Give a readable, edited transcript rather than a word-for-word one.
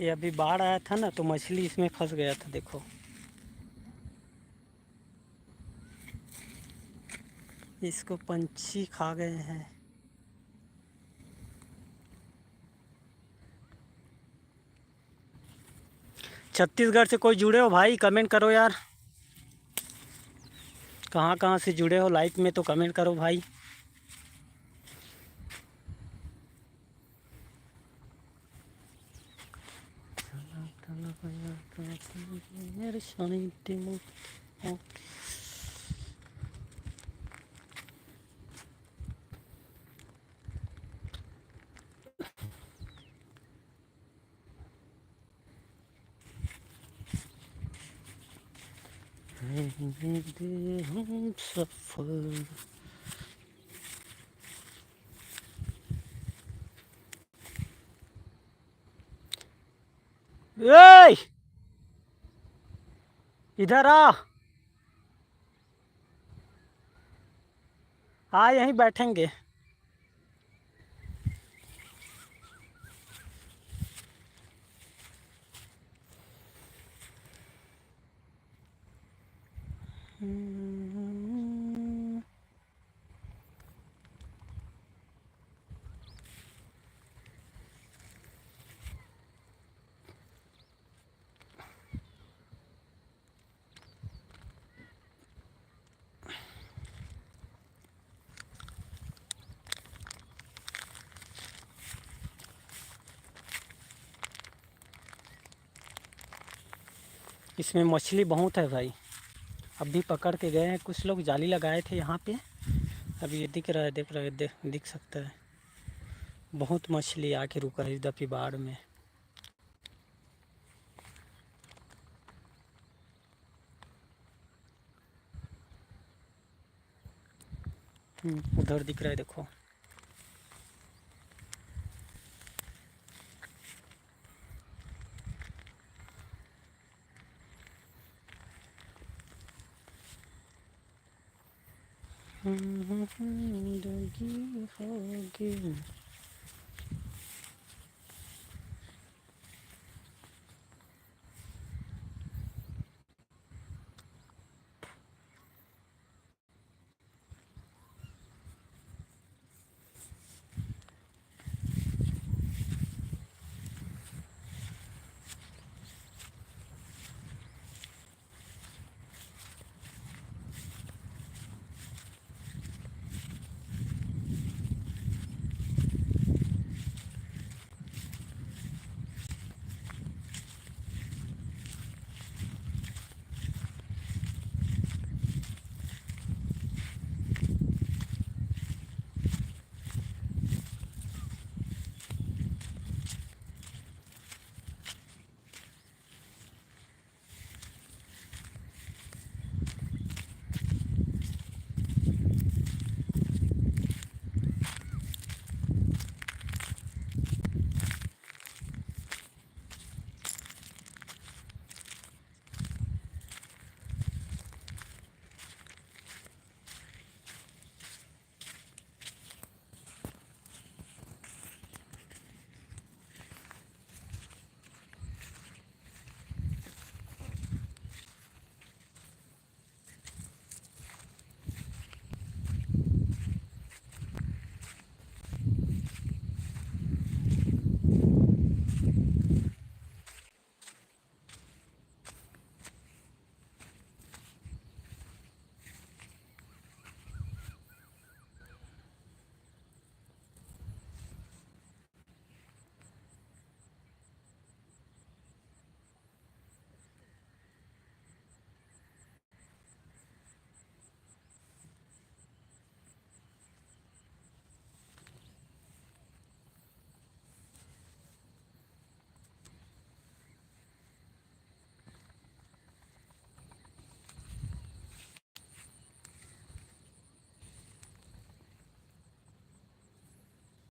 ये अभी बाढ़ आया था ना, तो मछली इसमें फंस गया था, देखो। इसको पंछी खा गए हैं। छत्तीसगढ़ से कोई जुड़े हो भाई, कमेंट करो यार। कहाँ कहाँ से जुड़े हो लाइव में, तो कमेंट करो भाई। हम सफर। ए इधर आ यहीं बैठेंगे। इसमें मछली बहुत है भाई। अभी पकड़ के गए हैं कुछ लोग, जाली लगाए थे यहाँ पे। अभी ये दिख रहा है, देख रहा है, दिख सकता है। बहुत मछली आके रुका है इधर बाढ़ में। उधर दिख रहा है, देखो। जिंदगी होगी।